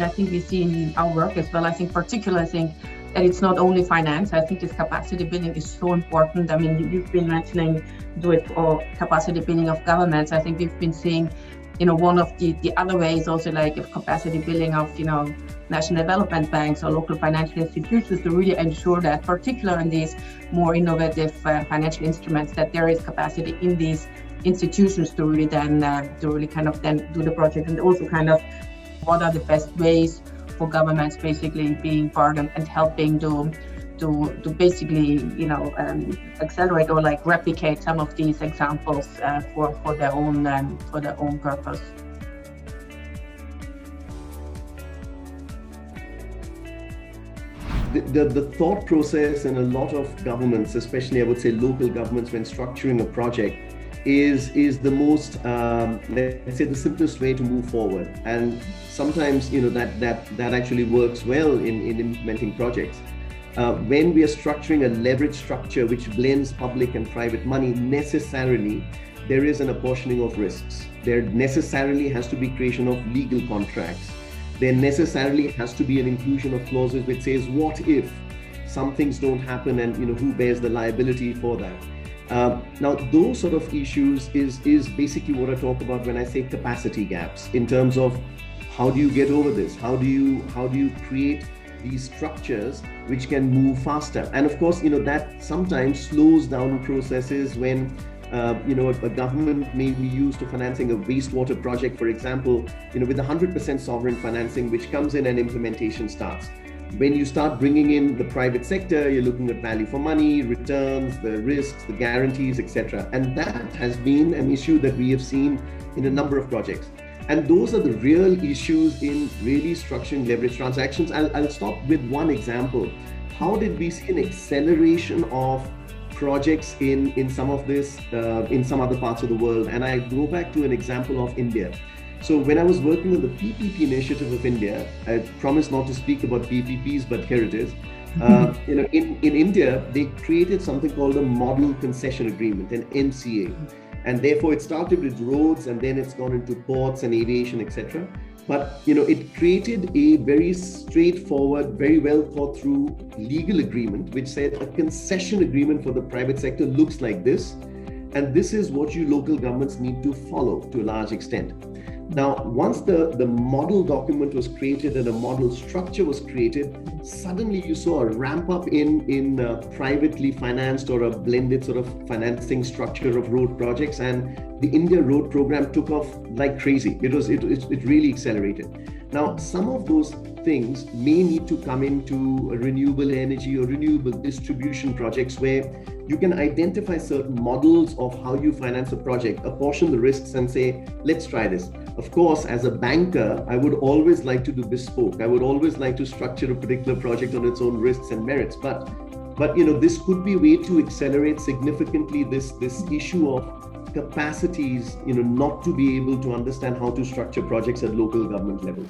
I think we see in our work as well. I think particularly, I think that it's not only finance. I think this capacity building is so important. I mean, you've been mentioning do it or capacity building of governments. I think we've been seeing, one of the other ways also like capacity building of, national development banks or local financial institutions to really ensure that, particularly in these more innovative financial instruments, that there is capacity in these institutions to really then then do the project, and also kind of what are the best ways for governments basically being part and helping to basically accelerate or like replicate some of these examples for their own purpose. The thought process in a lot of governments, especially I would say local governments, when structuring a project, is the most let's say the simplest way to move forward. And sometimes that actually works well in implementing projects. When we are structuring a leverage structure which blends public and private money, necessarily there is an apportioning of risks. There necessarily has to be creation of legal contracts. There necessarily has to be an inclusion of clauses which says what if some things don't happen, and who bears the liability for that. Now those sort of issues is basically what I talk about when I say capacity gaps, in terms of how do you get over this? How do you create these structures which can move faster? And of course, that sometimes slows down processes when a government may be used to financing a wastewater project, for example, with 100% sovereign financing, which comes in and implementation starts. When you start bringing in the private sector, you're looking at value for money, returns, the risks, the guarantees, etc. And that has been an issue that we have seen in a number of projects. And those are the real issues in really structuring leverage transactions. I'll stop with one example. How did we see an acceleration of projects in some of this, in some other parts of the world? And I go back to an example of India. So when I was working on the PPP initiative of India, I promised not to speak about PPPs, but here it is. In India, they created something called a model concession agreement, an MCA. And therefore it started with roads, and then it's gone into ports and aviation, etc. But it created a very straightforward, very well thought through legal agreement, which said a concession agreement for the private sector looks like this. And this is what you local governments need to follow to a large extent. Now, once the model document was created and a model structure was created, suddenly you saw a ramp up in privately financed or a blended sort of financing structure of road projects, and the India road program took off like crazy. It really accelerated. Now, some of those things may need to come into renewable energy or renewable distribution projects, where you can identify certain models of how you finance a project, apportion the risks and say, let's try this. Of course, as a banker, I would always like to do bespoke. I would always like to structure a particular project on its own risks and merits. But this could be a way to accelerate significantly this issue of capacities, not to be able to understand how to structure projects at local government levels.